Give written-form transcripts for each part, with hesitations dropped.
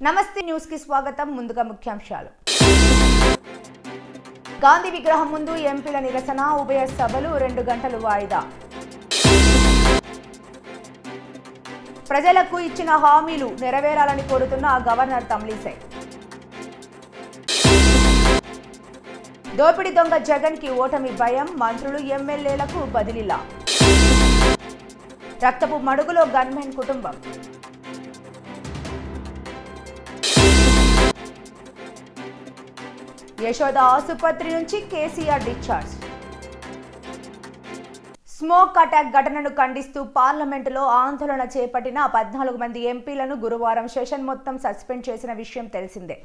నమస్తే న్యూస్ కి స్వాగతం. ముందుగా ముఖ్యాంశాలు. గాంధీ విగ్రహం ముందు ఎంపీల నిరసన, ఉభయ సభలు 2 గంటలు వాయిదా. ప్రజలకు ఇచ్చిన హామీలు నెరవేరాలని కోరుతున్న గవర్నర్ తమిళిసై. దోపిడీ దొంగ జగన్ కి ఓటమి భయం, మంత్రులు ఎమ్మెల్యేలకు బదిలీలా. రక్తపు మడుగులో గన్మెన్ కుటుంబం. యశోద ఆసుపత్రి నుంచి కేసీఆర్ డిశ్చార్జ్. స్మోక్ అటాక్ ఘటనను ఖండిస్తూ పార్లమెంటులో ఆందోళన చేపట్టిన 14 మంది ఎంపీలను గురువారం సెషన్ మొత్తం సస్పెండ్ చేసిన విషయం తెలిసిందే.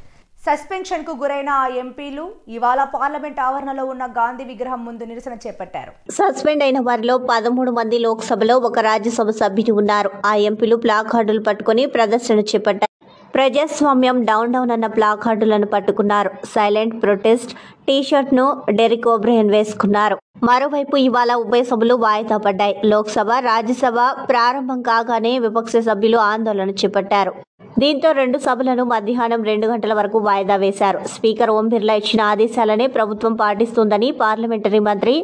సస్పెన్షన్ కు గురైన ఆ ఎంపీలు ఇవాళ పార్లమెంట్ ఆవరణలో ఉన్న గాంధీ విగ్రహం ముందు నిరసన చేపట్టారు. సస్పెండ్ అయిన వారిలో 13 మంది లోక్సభలో, ఒక రాజ్యసభ సభ్యుడు ఉన్నారు. ఆ ఎంపీలు ప్లాకార్డులు పట్టుకుని ప్రదర్శన చేపట్టారు. ప్రజాస్వామ్యం డౌన్ డౌన్ అన్న ప్లాకార్డులను పట్టుకున్నారు. సైలెంట్ ప్రొటెస్ట్ టీషర్ట్ ను డెరిక్ ఓబ్రియన్ వేసుకున్నారు. మరోవైపు ఇవాళ ఉభయ సభలు వాయిదా పడ్డాయి. లోక్సభ, రాజ్యసభ ప్రారంభం కాగానే విపక్ష సభ్యులు ఆందోళన చేపట్టారు. దీంతో 2 సభలను మధ్యాహ్నం 2 గంటల వరకు వాయిదా వేశారు. స్పీకర్ ఓం బిర్లా ఇచ్చిన ఆదేశాలనే ప్రభుత్వం పాటిస్తుందని పార్లమెంటరీ మంత్రి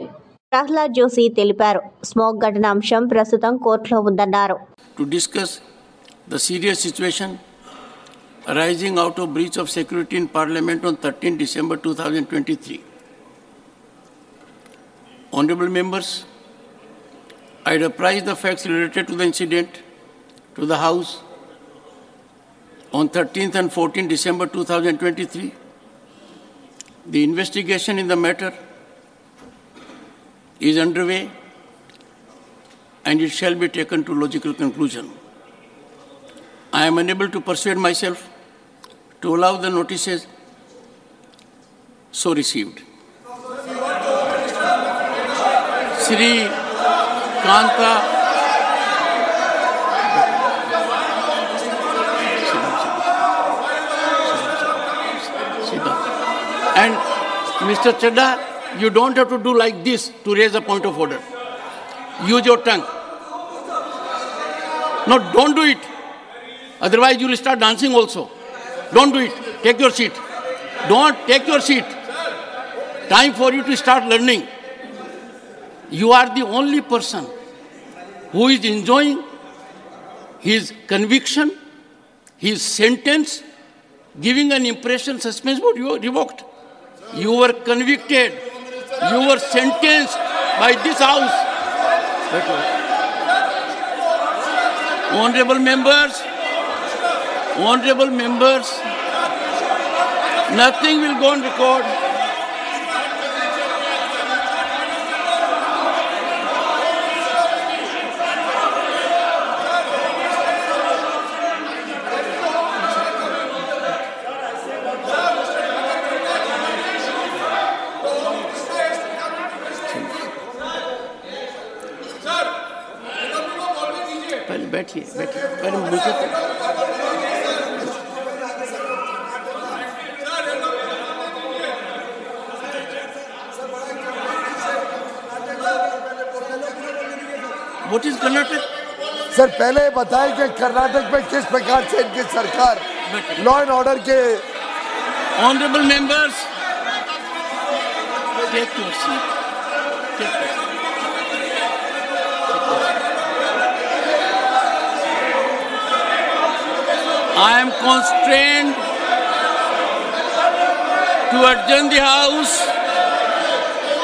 ప్రహ్లాద్ జోషి తెలిపారు. స్మోక్ ఘటన అంశం ప్రస్తుతం కోర్టులో ఉందన్నారు. Arising out of breach of security in Parliament on 13 December 2023. Honorable members, I apprise the facts related to the incident to the House on 13th and 14th December 2023. The investigation in the matter is underway and it shall be taken to logical conclusion. I am unable to persuade myself to allow the notices so received. Sri Kanta and Mr. Chadha, you don't have to do like this to raise a point of order. Use your tongue. No, don't do it. Otherwise, you will start dancing also. Don't do it. Take your seat. Don't take your seat. Time for you to start learning. You are the only person who is enjoying his conviction, his sentence, giving an impression suspense would you revoked. You were convicted. You were sentenced by this house. Honorable members, nothing will go on record. पहले बैठिए पहले मुझे What is Karnataka? Sir पहले बताएं कि कर्नाटक में किस प्रकार से इनकी सरकार लॉ एंड ऑर्डर के Honorable members, take your seat. Take your seat. I am constrained to adjourn the House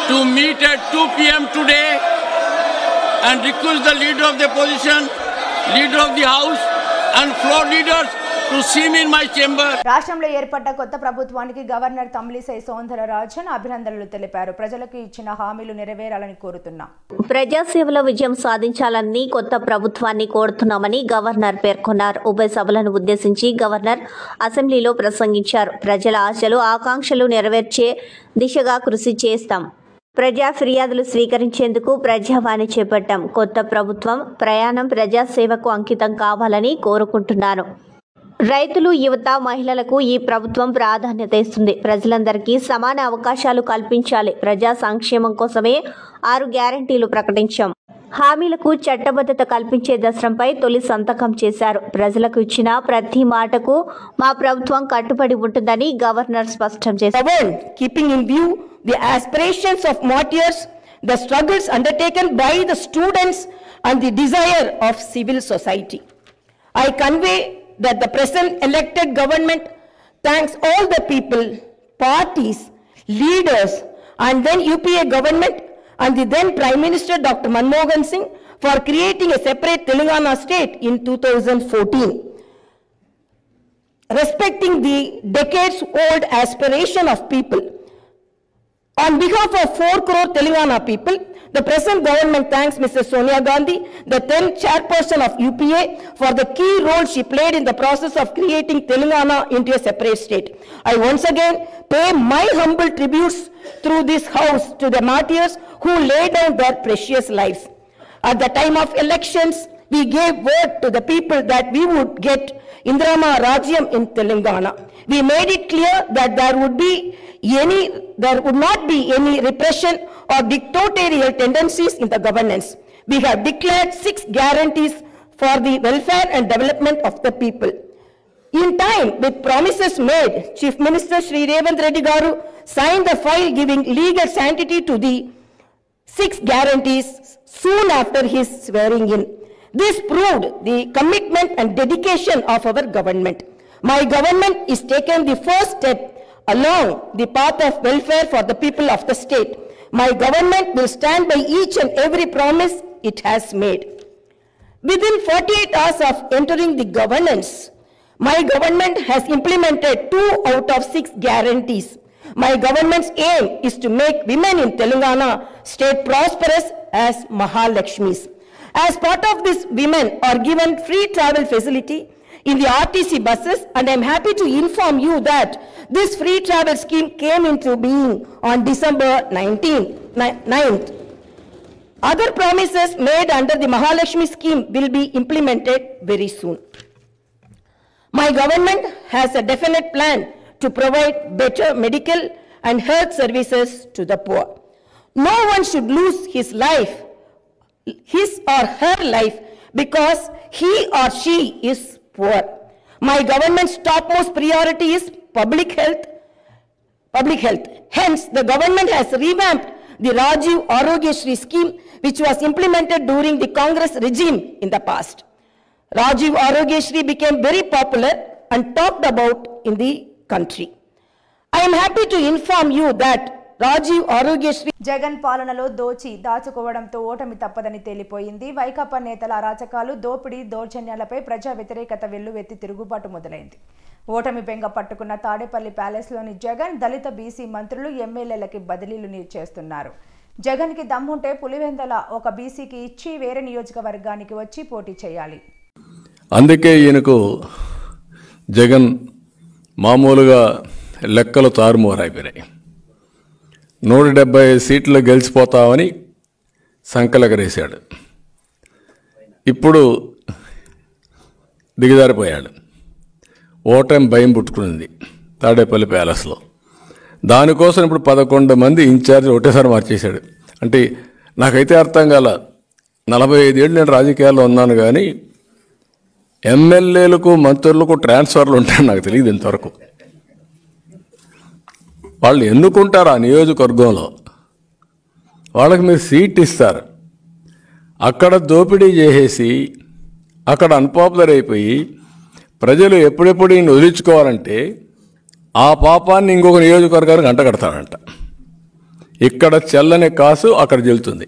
to meet at 2 p.m. today and request the leader of the opposition, leader of the House and floor leaders to see me in my chamber. రాష్ట్రంలో ఏర్పడ్డ కొత్త ప్రభుత్వానికి governor Tamilisai Soundararajan అభినందనలు తెలిపారు. ప్రజలకు ఇచ్చిన హామీలు నెరవేరాలని కోరుతున్నా. ప్రజాసేవలో విజయం సాధించాలని కొత్త ప్రభుత్వాన్ని కోరుతున్నామని గవర్నర్ పేర్కొన్నారు. ఉభయ సభలను ఉద్దేశించి గవర్నర్ అసెంబ్లీలో ప్రసంగించారు. ప్రజల ఆశలు, ఆకాంక్షలు నెరవేర్చే దిశగా కృషి చేస్తాం. ప్రజా ఫిర్యాదులు స్వీకరించేందుకు ప్రజావాణి చేపట్టాం. కొత్త ప్రభుత్వం ప్రయాణం ప్రజాసేవకు అంకితం కావాలని కోరుకుంటున్నాను. రైతులు, యువత, మహిళలకు ఈ ప్రభుత్వం ప్రాధాన్యత ఇస్తుంది. ప్రజలందరికీ సమాన అవకాశాలు కల్పించాలి. ప్రజా సంక్షేమం కోసమే 6 గ్యారెంటీలు ప్రకటించాం. హామీలకు చట్టబద్ధత కల్పించే దశరంపై తొలి సంతకం చేశారు. ప్రజలకు ఇచ్చిన ప్రతి మాటకు మా ప్రభుత్వం కట్టుబడి ఉంటుందని గవర్నర్ స్పష్టం చేశారు. Keeping in view the aspirations of martyrs, the struggles undertaken by the students and the desire of civil society, I convey that the present elected government thanks all the people, parties, leaders and then UPA government and the then Prime Minister Dr. Manmohan Singh for creating a separate Telangana state in 2014. Respecting the decades-old aspiration of people, on behalf of 4 crore Telangana people, the present government thanks Mrs. Sonia Gandhi, the then chairperson of UPA, for the key role she played in the process of creating Telangana into a separate state. I once again pay my humble tributes through this house to the martyrs who laid down their precious lives. At the time of elections, we gave word to the people that we would get Indrama Rajyam in Telangana. We made it clear that there would not be any repression or dictatorial tendencies in the governance. We have declared 6 guarantees for the welfare and development of the people. In time, with promises made, Chief Minister Shri Revanth Reddy Garu signed the file giving legal sanctity to the 6 guarantees soon after his swearing in. This proved the commitment and dedication of our government. My government is taking the first step along the path of welfare for the people of the state. My government will stand by each and every promise it has made. Within 48 hours of entering the governance, my government has implemented 2 out of 6 guarantees. My government's aim is to make women in Telangana state prosperous as Mahalakshmis. As part of this, women are given free travel facility in the RTC buses, and I am happy to inform you that this free travel scheme came into being on December 9th. Other promises made under the Mahalakshmi scheme will be implemented very soon. My government has a definite plan to provide better medical and health services to the poor. No one should lose his or her life because he or she is poor. My government's topmost priority is public health. Hence, the government has revamped the Rajiv Arogya Shri scheme, which was implemented during the Congress regime in the past. Rajiv Arogya Shri became very popular and talked about in the country. I am happy to inform you that Rajiv Arogya Shri Jagan పాలనలో దాచుకోవడంతో ఓటమి తప్పదని తేలిపోయింది. వైకాపా నేతల అరాచకాలు, దోపిడీ, దౌర్జన్యాలపై ప్రజా వ్యతిరేకత వెల్లువెత్తి తిరుగుబాటు మొదలైంది. ఓటమి బెంగ పట్టుకున్న తాడేపల్లి ప్యాలెస్లోని జగన్ దళిత బీసీ మంత్రులు, ఎమ్మెల్యేలకి బదిలీలు చేస్తున్నారు. జగన్కి దమ్ముంటే పులివెందల ఒక బీసీకి ఇచ్చి వేరే నియోజకవర్గానికి వచ్చి పోటీ చేయాలి. అందుకే ఈయనకు జగన్ మామూలుగా లెక్కలు తారుమారైపోయాయి. 170 సీట్లు గెలిచిపోతామని సంకలెగరేశాడు. ఇప్పుడు దిగజారిపోయాడు. ఓటమి భయం పుట్టుకునింది తాడేపల్లి ప్యాలెస్లో. దానికోసం ఇప్పుడు 11 మంది ఇన్ఛార్జ్ ఒకటేసారి మార్చేశాడు. అంటే నాకైతే అర్థం కాల. 45 ఏళ్ళు నేను రాజకీయాల్లో ఉన్నాను, కానీ ఎమ్మెల్యేలకు మంత్రులకు ట్రాన్స్ఫర్లు ఉంటాయని నాకు తెలియదు ఇంతవరకు. వాళ్ళు ఎన్నుకుంటారు ఆ నియోజకవర్గంలో, వాళ్ళకి మీరు సీట్ ఇస్తారు. అక్కడ దోపిడీ చేసేసి అక్కడ అన్పాపులర్ అయిపోయి ప్రజలు ఎప్పుడెప్పుడు ఈయన వదిలించుకోవాలంటే ఆ పాపాన్ని ఇంకొక నియోజకవర్గానికి అంటగడతాడంట. ఇక్కడ చెల్లని కాసు అక్కడ చెల్లుతుంది.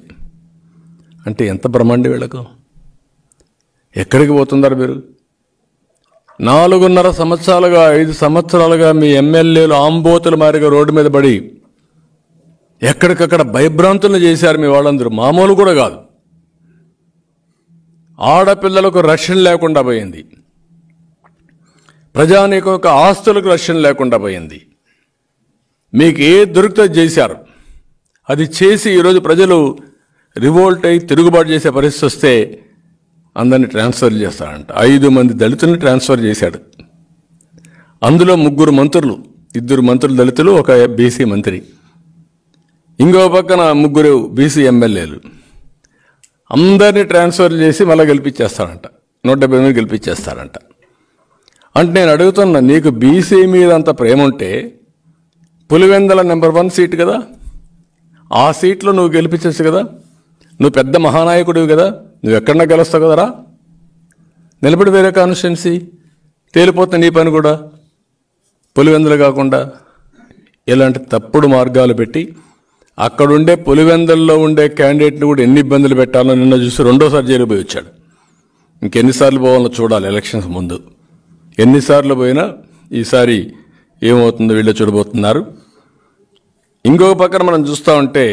అంటే ఎంత బ్రహ్మాండి వీళ్ళకు. ఎక్కడికి పోతున్నారు మీరు? 4.5 సంవత్సరాలుగా 5 సంవత్సరాలుగా మీ ఎమ్మెల్యేలు ఆంబోతుల మారిగా రోడ్డు మీద పడి ఎక్కడికక్కడ భయభ్రాంతులను చేశారు మీ వాళ్ళందరూ. మామూలు కూడా కాదు. ఆడపిల్లలకు రక్షణ లేకుండా పోయింది, ప్రజానీకం యొక్క ఆస్తులకు రక్షణ లేకుండా పోయింది. మీకు ఏ దొరికితే చేశారు. అది చేసి ఈరోజు ప్రజలు రివోల్ట్ అయి తిరుగుబాటు చేసే పరిస్థితి వస్తే అందరినీ ట్రాన్స్ఫర్ చేస్తాడంట. 5 మంది దళితుల్ని ట్రాన్స్ఫర్ చేశాడు. అందులో 3 మంత్రులు, 2 మంత్రులు దళితులు, ఒక బీసీ మంత్రి, ఇంకో పక్కన 3 బీసీ ఎమ్మెల్యేలు. అందరినీ ట్రాన్స్ఫర్ చేసి మళ్ళీ గెలిపించేస్తారంట, 178 గెలిపించేస్తారంట. అంటే నేను అడుగుతున్నా, నీకు బీసీ మీద అంత ప్రేమ ఉంటే పులివెందల నెంబర్ 1 సీట్ కదా, ఆ సీట్లో నువ్వు గెలిపించచ్చు కదా. నువ్వు పెద్ద మహానాయకుడివి కదా, నువ్వు ఎక్కడన్నా గెలుస్తావు కదరా. నిలబడి వేరే కాన్స్టిట్యున్సీ తేలిపోతుంది నీ పని కూడా. పులివెందులు కాకుండా ఇలాంటి తప్పుడు మార్గాలు పెట్టి అక్కడుండే పులివెందుల్లో ఉండే క్యాండిడేట్ని కూడా ఎన్ని ఇబ్బందులు పెట్టాలో నిన్న చూసి రెండోసారి జైలు పోయి వచ్చాడు. ఇంకెన్నిసార్లు పోవాలో చూడాలి. ఎలక్షన్స్ ముందు ఎన్నిసార్లు పోయినా ఈసారి ఏమవుతుందో వీళ్ళు చూడబోతున్నారు. ఇంకొక పక్కన మనం చూస్తూ ఉంటే,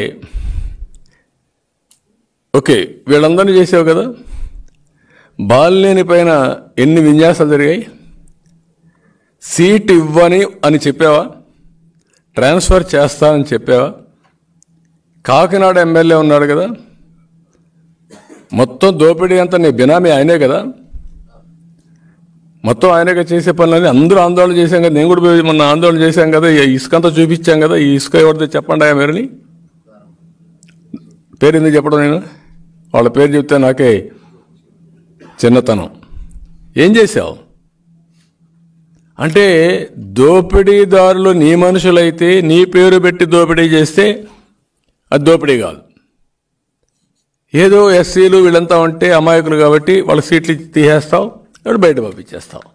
ఓకే వీళ్ళందరినీ చేసావు కదా, బాలినేని పైన ఎన్ని విన్యాసాలు జరిగాయి. సీట్ ఇవ్వని అని చెప్పావా, ట్రాన్స్ఫర్ చేస్తానని చెప్పావా. కాకినాడ ఎమ్మెల్యే ఉన్నాడు కదా, మొత్తం దోపిడీ అంతా నీ బినామీ ఆయనే కదా, మొత్తం ఆయనగా చేసే పనులని అందరూ ఆందోళన చేశాం కదా. నేను కూడా మొన్న ఆందోళన చేశాం కదా, ఇసుక అంతా చూపించాం కదా. ఈ ఇసుక ఎవరిదో చెప్పండి ఆ మీరుని పేరు ఎందుకు చెప్పడం, నేను వాళ్ళ పేరు చెప్తే నాకే చిన్నతనం. ఏం చేశావు అంటే, దోపిడీదారులు నీ మనుషులైతే నీ పేరు పెట్టి దోపిడీ చేస్తే అది దోపిడీ కాదు. ఏదో ఎస్సీలు వీళ్ళంతా ఉంటే అమాయకులు కాబట్టి వాళ్ళ సీట్లు తీసేస్తావు, ఇప్పుడు బయట పంపించేస్తావు.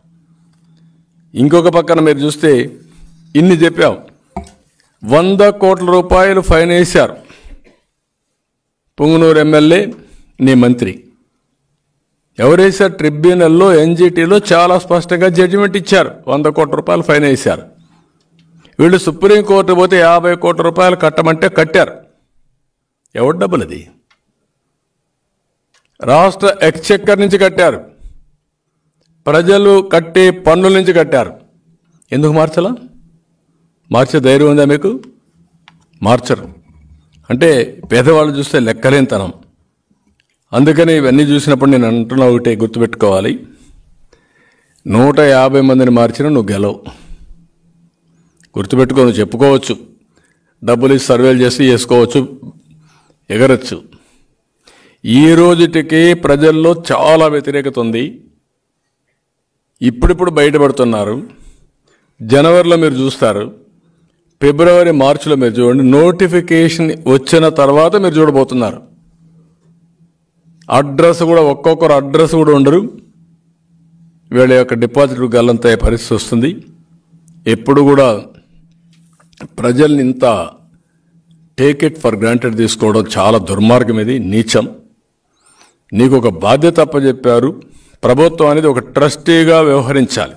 ఇంకొక పక్కన మీరు చూస్తే ఇన్ని చెప్పావు, 100 కోట్ల రూపాయలు ఫైన్ వేశారు పుంగనూరు ఎమ్మెల్యే నీ మంత్రి. ఎవరేసారు, ట్రిబ్యునల్లో ఎన్జిటీలో చాలా స్పష్టంగా జడ్జిమెంట్ ఇచ్చారు, 100 కోట్ల రూపాయలు ఫైన్ వేశారు. వీళ్ళు సుప్రీంకోర్టు పోతే 50 కోట్ల రూపాయలు కట్టమంటే కట్టారు. ఎవరి డబ్బులు అది? రాష్ట్ర ఎక్స్చెక్కర్ నుంచి కట్టారు, ప్రజలు కట్టే పన్నుల నుంచి కట్టారు. ఎందుకు మార్చలా? మార్చే ధైర్యం ఉందా మీకు? మార్చరు. అంటే పేదవాళ్ళు చూస్తే లెక్కలేనితనం. అందుకని ఇవన్నీ చూసినప్పుడు నేను అంటున్నా ఒకటే గుర్తుపెట్టుకోవాలి, 150 మందిని మార్చినా నువ్వు గెలవు. గుర్తుపెట్టుకో. నువ్వు చెప్పుకోవచ్చు, డబ్బులు ఇచ్చి సర్వేలు చేసి చేసుకోవచ్చు, ఎగరచ్చు. ఈ రోజుటికి ప్రజల్లో చాలా వ్యతిరేకత ఉంది. ఇప్పుడిప్పుడు బయటపడుతున్నారు. జనవరిలో మీరు చూస్తారు, ఫిబ్రవరి మార్చిలో మీరు చూడండి, నోటిఫికేషన్ వచ్చిన తర్వాత మీరు చూడబోతున్నారు. అడ్రస్ కూడా ఒక్కొక్కరు అడ్రస్ కూడా ఉండరు. వీళ్ళ యొక్క డిపాజిట్ గల్లంతయ్యే పరిస్థితి వస్తుంది. ఎప్పుడు కూడా ప్రజల్ని ఇంత టేక్ ఇట్ ఫర్ గ్రాంటెడ్ తీసుకోవడం చాలా దుర్మార్గం, ఇది నీచం. నీకు ఒక బాధ్యత అప్పచెప్పారు, ప్రభుత్వం అనేది ఒక ట్రస్టీగా వ్యవహరించాలి.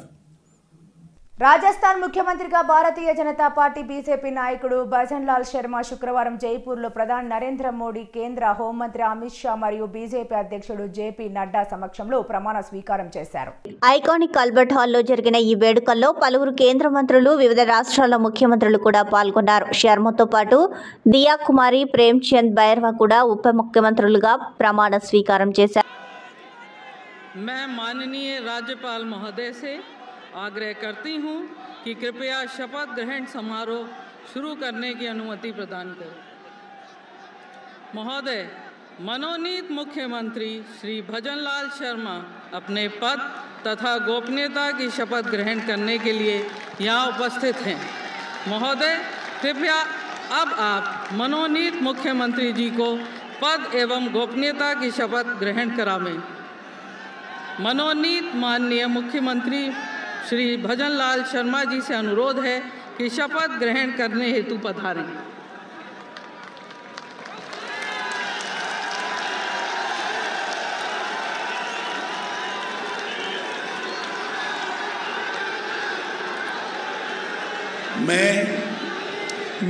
రాజస్థాన్ ముఖ్యమంత్రిగా భారతీయ జనతా పార్టీ బీజేపీ నాయకుడు భజన్ లాల్ శర్మ శుక్రవారం జైపూర్లో ప్రధాని నరేంద్ర మోడీ, కేంద్ర హోంమంత్రి అమిత్ షా మరియు బీజేపీ అధ్యక్షుడు జేపీ నడ్డా సమక్షంలో ప్రమాణ స్వీకారం చేశారు. ఐకానిక్ ఆల్బర్ట్ హాల్లో జరిగిన ఈ వేడుకల్లో పలువురు కేంద్ర మంత్రులు, వివిధ రాష్ట్రాల ముఖ్యమంత్రులు కూడా పాల్గొన్నారు. శర్మతో పాటు దియా కుమారి, ప్రేమ్చంద్ బైర్వా కూడా ఉప ముఖ్యమంత్రులుగా ప్రమాణ స్వీకారం చేశారు. मैं माननीय राज्यपाल महोदय से आग्रह करती हूं कि कृपया शपथ ग्रहण समारोह शुरू करने की अनुमति प्रदान करें। महोदय, मनोनीत मुख्यमंत्री श्री भजन लाल शर्मा अपने पद तथा गोपनीयता की शपथ ग्रहण करने के लिए यहाँ उपस्थित हैं। महोदय, कृपया अब आप मनोनीत मुख्यमंत्री जी को पद एवं गोपनीयता की शपथ ग्रहण करावें। मनोनीत माननीय मुख्यमंत्री श्री भजन लाल शर्मा जी से अनुरोध है कि शपथ ग्रहण करने हेतु पधारें।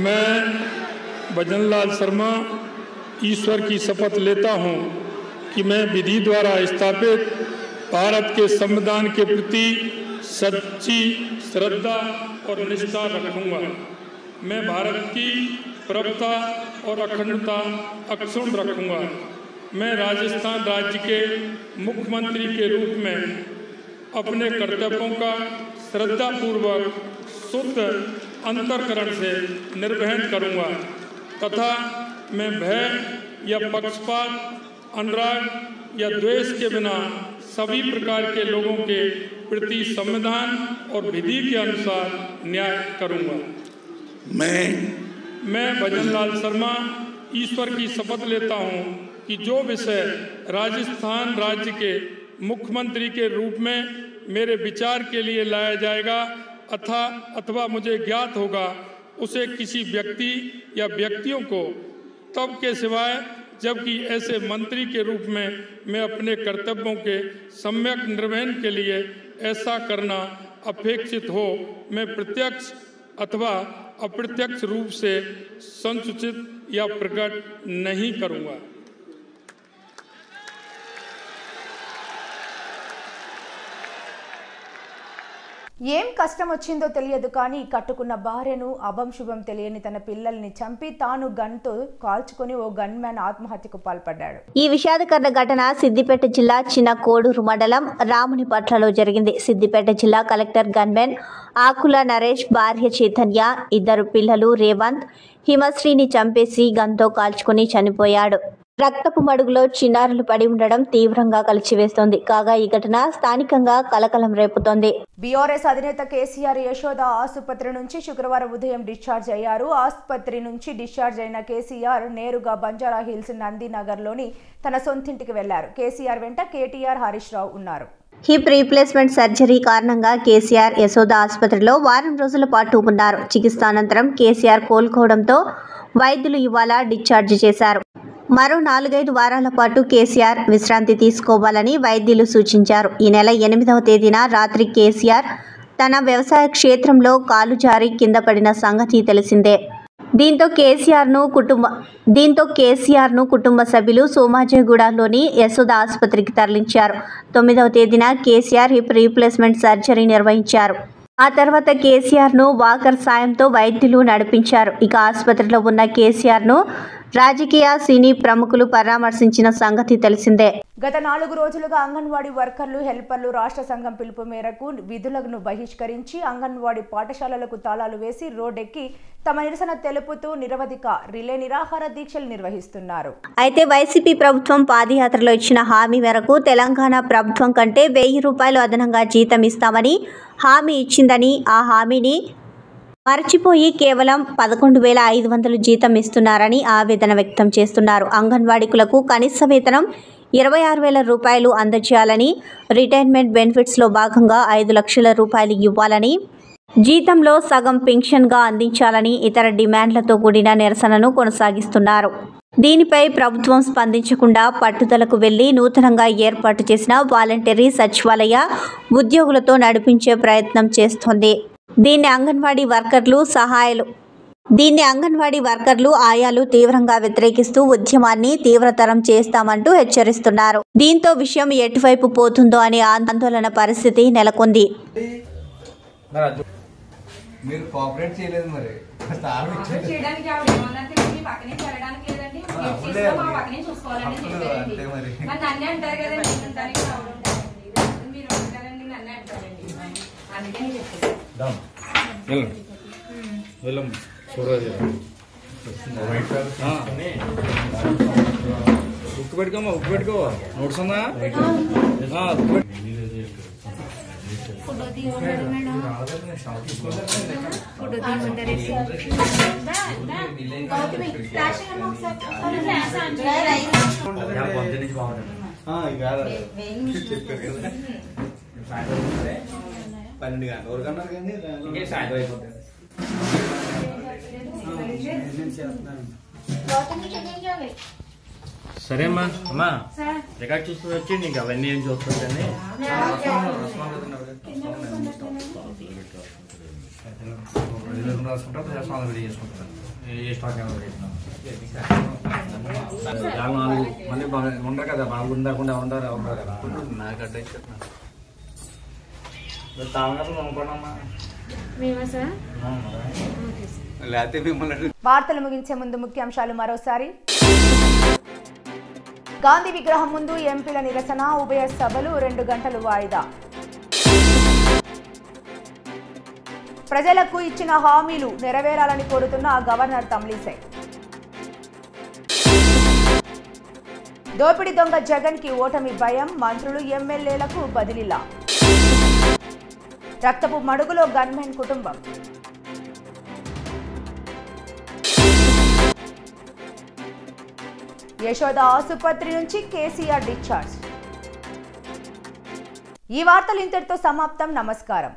मैं भजन लाल शर्मा ईश्वर की शपथ लेता हूं कि मैं विधि द्वारा स्थापित भारत के संविधान के प्रति सच्ची श्रद्धा और निष्ठा रखूंगा। मैं भारत की प्रभुता और अखंडता अक्षुण्ण रखूंगा। मैं राजस्थान राज्य के मुख्यमंत्री के रूप में अपने कर्तव्यों का श्रद्धापूर्वक शुद्ध अंतःकरण से निर्वहन करूंगा तथा मैं भय या पक्षपात अनुराग या द्वेष के बिना सभी प्रकार के लोगों के प्रति संविधान और विधि के अनुसार न्याय करूंगा। मैं भजनलाल शर्मा ईश्वर की शपथ लेता हूं कि जो विषय राजस्थान राज्य के मुख्यमंत्री के रूप में मेरे विचार के लिए लाया जाएगा अथवा मुझे ज्ञात होगा, उसे किसी व्यक्ति या व्यक्तियों को तब के सिवाय जबकि ऐसे मंत्री के रूप में मैं अपने कर्तव्यों के सम्यक निर्वहन के लिए ऐसा करना अपेक्षित हो, मैं प्रत्यक्ष अथवा अप्रत्यक्ष रूप से संसूचित या प्रकट नहीं करूंगा। ఏం కష్టం వచ్చిందో తెలియదు కానీ కట్టుకున్న భార్యను అభం శుభం తెలియని తన పిల్లల్ని చంపి తాను గన్తో కాల్చుకొని ఓ గన్ మ్యాన్ ఆత్మహత్యకు పాల్పడ్డాడు. ఈ విషాదకర ఘటన సిద్దిపేట జిల్లా చిన్న కోడూరు మండలం రామునిపట్లలో జరిగింది. సిద్దిపేట జిల్లా కలెక్టర్ గన్మెన్ ఆకుల నరేష్ భార్య చైతన్య, ఇద్దరు పిల్లలు రేవంత్, హిమశ్రీని చంపేసి గన్తో కాల్చుకొని చనిపోయాడు. రక్తపు మడుగులో చిన్నారులు పడి ఉండడం తీవ్రంగా కలిచివేస్తోంది. కాగా ఈ ఘటన స్థానికంగా కలకలం రేపుతోంది. బీఆర్ఎస్ అధినేత కేసీఆర్ యశోద ఆసుపత్రి నుంచి శుక్రవారం ఉదయం డిశ్చార్జ్ అయ్యారు. ఆసుపత్రి నుంచి డిశ్చార్జ్ అయిన కేసీఆర్ నేరుగా బంజారా హిల్స్ నందినగర్లోని తన సొంతింటికి వెళ్లారు. కేసీఆర్ వెంట కేటీఆర్, హరీష్ రావు ఉన్నారు. హిప్ రీప్లేస్మెంట్ సర్జరీ కారణంగా కేసీఆర్ యశోద ఆసుపత్రిలో వారం రోజుల పాటు ఉన్నారు. చికిత్స అనంతరం కేసీఆర్ కోలుకోవడంతో వైద్యులు ఇవాళ డిశ్చార్జ్ చేశారు. మరో 4-5 వారాల పాటు కేసీఆర్ విశ్రాంతి తీసుకోవాలని వైద్యులు సూచించారు. ఈ నెల 8వ తేదీన రాత్రి కేసీఆర్ తన వ్యవసాయ క్షేత్రంలో కాలు జారి కింద పడిన సంగతి తెలిసిందే. దీంతో కేసీఆర్ను కుటుంబ సభ్యులు సోమాజిగూడలోని యశోద ఆసుపత్రికి తరలించారు. 9వ తేదీన కేసీఆర్ హిప్ రీప్లేస్మెంట్ సర్జరీ నిర్వహించారు. ఆ తర్వాత కేసీఆర్ను వాకర్ సాయంతో వైద్యులు నడిపించారు. ఇక ఆసుపత్రిలో ఉన్న కేసీఆర్ను రాజకీయ సినీ ప్రముఖులు పరామర్శించిన సంగతి తెలిసిందే. గత 4 రోజులుగా అంగన్వాడీ వర్కర్లు, హెల్పర్లు రాష్ట్ర సంఘం పిలుపు మేరకు విధులను బహిష్కరించి అంగన్వాడీ పాఠశాలలకు తాళాలు వేసి రోడ్డెక్కి తమ నిరసన తెలుపుతూ నిరవధిక రిలే నిరాహార దీక్షలు నిర్వహిస్తున్నారు. అయితే వైసీపీ ప్రభుత్వం పాదయాత్రలో ఇచ్చిన హామీ మేరకు తెలంగాణ ప్రభుత్వం కంటే 1000 రూపాయలు అదనంగా జీతం ఇస్తామని హామీ ఇచ్చిందని, ఆ హామీని మరచిపోయి కేవలం 11,500 జీతం ఇస్తున్నారని ఆవేదన వ్యక్తం చేస్తున్నారు. అంగన్వాడీకులకు కనీస వేతనం 26,000 రూపాయలు అందజేయాలని, రిటైర్మెంట్ బెనిఫిట్స్లో భాగంగా 5 లక్షల రూపాయలు ఇవ్వాలని, జీతంలో సగం పెన్షన్గా అందించాలని ఇతర డిమాండ్లతో కూడిన నిరసనను కొనసాగిస్తున్నారు. దీనిపై ప్రభుత్వం స్పందించకుండా పట్టుదలకు వెళ్లి నూతనంగా ఏర్పాటు చేసిన వాలంటరీ సచివాలయ ఉద్యోగులతో నడిపించే ప్రయత్నం చేస్తోంది. దీన్ని అంగన్వాడీ వర్కర్లు, ఆయాలు తీవ్రంగా వ్యతిరేకిస్తూ ఉద్యమాన్ని తీవ్రతరం చేస్తామంటూ హెచ్చరిస్తున్నారు. దీంతో విషయం ఎటువైపు పోతుందో అనే ఆందోళన పరిస్థితి నెలకొంది. ఉక్కు పెట్టుకో నోట్స్ ఉందా? సరే అమ్మా రికార్డ్ చూస్తుంది వచ్చి నీకు అవన్నీ ఏం చూస్తుందని మళ్ళీ ఉండరు కదా, బాగుండకుండా ఉండరు కదా. నాకు అడ్డ ఇచ్చేస్తున్నా తామగారు అనుకోనమ్మా. వార్తలు ముగించే ముందు ముఖ్యాంశాలు మరోసారి. గాంధీ విగ్రహం ముందు ఎంపీల నిరసన, ఉభయ సభలు 2 గంటలు వాయిదా. ప్రజలకు ఇచ్చిన హామీలు నెరవేరాలని కోరుతున్న గవర్నర్ తమిళిసై. దోపిడి దొంగ జగన్ కి ఓటమి భయం, మంత్రులు ఎమ్మెల్యేలకు బదిలీలా. రక్తపు మడుగులో గన్మెన్ కుటుంబం. యశోద ఆసుపత్రి నుంచి కేసీఆర్ డిశ్చార్జ్. ఈ వార్తలు ఇంతటితో సమాప్తం. నమస్కారం.